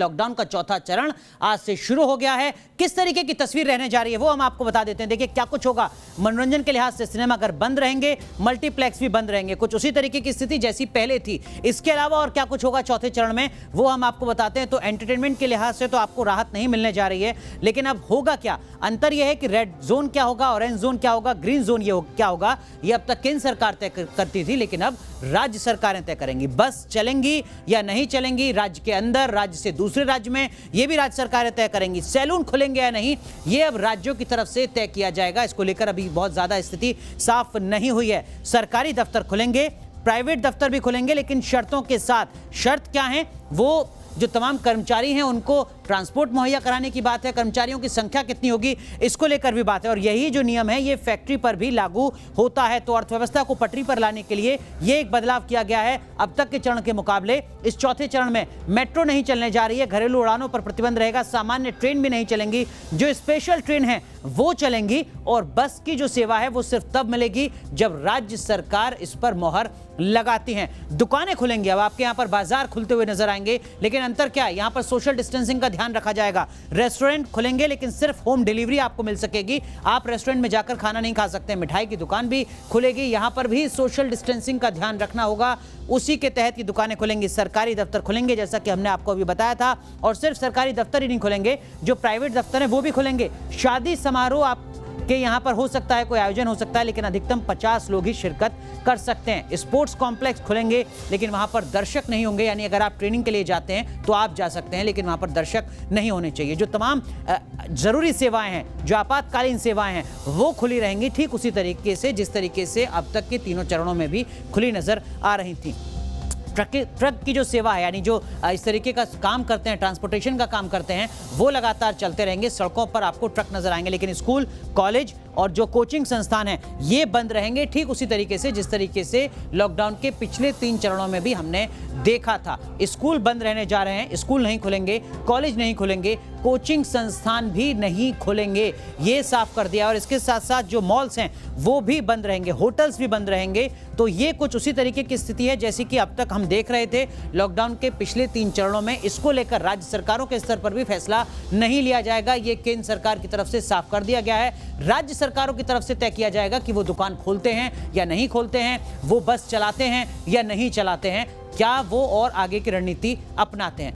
Lockdown का चौथा चरण आज से शुरू हो गया है। किस तरीके की तस्वीर रहने जा रही है वो हम आपको बता देते हैं। देखिए क्या कुछ होगा। मनोरंजन के लिहाज से सिनेमाघर बंद रहेंगे, मल्टीप्लेक्स भी बंद रहेंगे, कुछ उसी तरीके की स्थिति जैसी पहले थी। इसके अलावा और क्या कुछ होगा चौथे चरण में वो हम आपको बताते हैं। तो एंटरटेनमेंट के लिहाज से तो आपको राहत नहीं मिलने जा रही है, लेकिन अब होगा क्या। अंतर यह है कि रेड जोन क्या होगा, ऑरेंज जोन क्या होगा, ग्रीन जोन ये क्या होगा, ये अब तक केंद्र सरकार तय करती थी, लेकिन अब राज्य सरकारें तय करेंगी। बस चलेंगी या नहीं चलेंगी राज्य के अंदर, राज्य से दूसरे राज्य में, ये भी राज्य सरकारें तय करेंगी। सैलून खुलेंगे या नहीं ये अब राज्यों की तरफ से तय किया जाएगा। इसको लेकर अभी बहुत ज्यादा स्थिति साफ नहीं हुई है। सरकारी दफ्तर खुलेंगे, प्राइवेट दफ्तर भी खुलेंगे, लेकिन शर्तों के साथ। शर्त क्या है? वो जो तमाम कर्मचारी हैं उनको ट्रांसपोर्ट मुहैया कराने की बात है, कर्मचारियों की संख्या कितनी होगी इसको लेकर भी बात है। और यही जो नियम है ये फैक्ट्री पर भी लागू होता है। तो अर्थव्यवस्था को पटरी पर लाने के लिए ये एक बदलाव किया गया है। अब तक के चरण के मुकाबले इस चौथे चरण में मेट्रो नहीं चलने जा रही है, घरेलू उड़ानों पर प्रतिबंध रहेगा, सामान्य ट्रेन भी नहीं चलेंगी, जो स्पेशल ट्रेन है वो चलेंगी, और बस की जो सेवा है वो सिर्फ तब मिलेगी जब राज्य सरकार इस पर मोहर लगाती हैं। दुकानें खुलेंगी, अब आपके यहां पर बाजार खुलते हुए नजर आएंगे, लेकिन अंतर क्या है, यहां पर सोशल डिस्टेंसिंग का ध्यान रखा जाएगा। रेस्टोरेंट खुलेंगे लेकिन सिर्फ होम डिलीवरी आपको मिल सकेगी, आप रेस्टोरेंट में जाकर खाना नहीं खा सकते। मिठाई की दुकान भी खुलेगी, यहां पर भी सोशल डिस्टेंसिंग का ध्यान रखना होगा, उसी के तहत ये दुकानें खुलेंगी। सरकारी दफ्तर खुलेंगे जैसा कि हमने आपको अभी बताया था, और सिर्फ सरकारी दफ्तर ही नहीं खुलेंगे, जो प्राइवेट दफ्तर हैं वो भी खुलेंगे। शादी समारोह आप कि यहाँ पर हो सकता है, कोई आयोजन हो सकता है, लेकिन अधिकतम 50 लोग ही शिरकत कर सकते हैं। स्पोर्ट्स कॉम्प्लेक्स खुलेंगे लेकिन वहां पर दर्शक नहीं होंगे, यानी अगर आप ट्रेनिंग के लिए जाते हैं तो आप जा सकते हैं, लेकिन वहां पर दर्शक नहीं होने चाहिए। जो तमाम जरूरी सेवाएं हैं, जो आपातकालीन सेवाएं हैं वो खुली रहेंगी, ठीक उसी तरीके से जिस तरीके से अब तक के तीनों चरणों में भी खुली नजर आ रही थी। ट्रक की जो सेवा है, यानी जो इस तरीके का काम करते हैं, ट्रांसपोर्टेशन का काम करते हैं, वो लगातार चलते रहेंगे। सड़कों पर आपको ट्रक नजर आएंगे, लेकिन स्कूल, कॉलेज और जो कोचिंग संस्थान हैं ये बंद रहेंगे, ठीक उसी तरीके से जिस तरीके से लॉकडाउन के पिछले 3 चरणों में भी हमने देखा था। स्कूल बंद रहने जा रहे हैं, स्कूल नहीं खुलेंगे, कॉलेज नहीं खुलेंगे, कोचिंग संस्थान भी नहीं खुलेंगे, ये साफ कर दिया। और इसके साथ साथ जो मॉल्स हैं वो भी बंद रहेंगे, होटल्स भी बंद रहेंगे। तो ये कुछ उसी तरीके की स्थिति है जैसी कि अब तक हम देख रहे थे लॉकडाउन के पिछले 3 चरणों में। इसको लेकर राज्य सरकारों के स्तर पर भी फैसला नहीं लिया जाएगा, ये केंद्र सरकार की तरफ से साफ कर दिया गया है। राज्य सरकारों की तरफ से तय किया जाएगा कि वो दुकान खोलते हैं या नहीं खोलते हैं, वो बस चलाते हैं या नहीं चलाते हैं, क्या वो और आगे की रणनीति अपनाते हैं।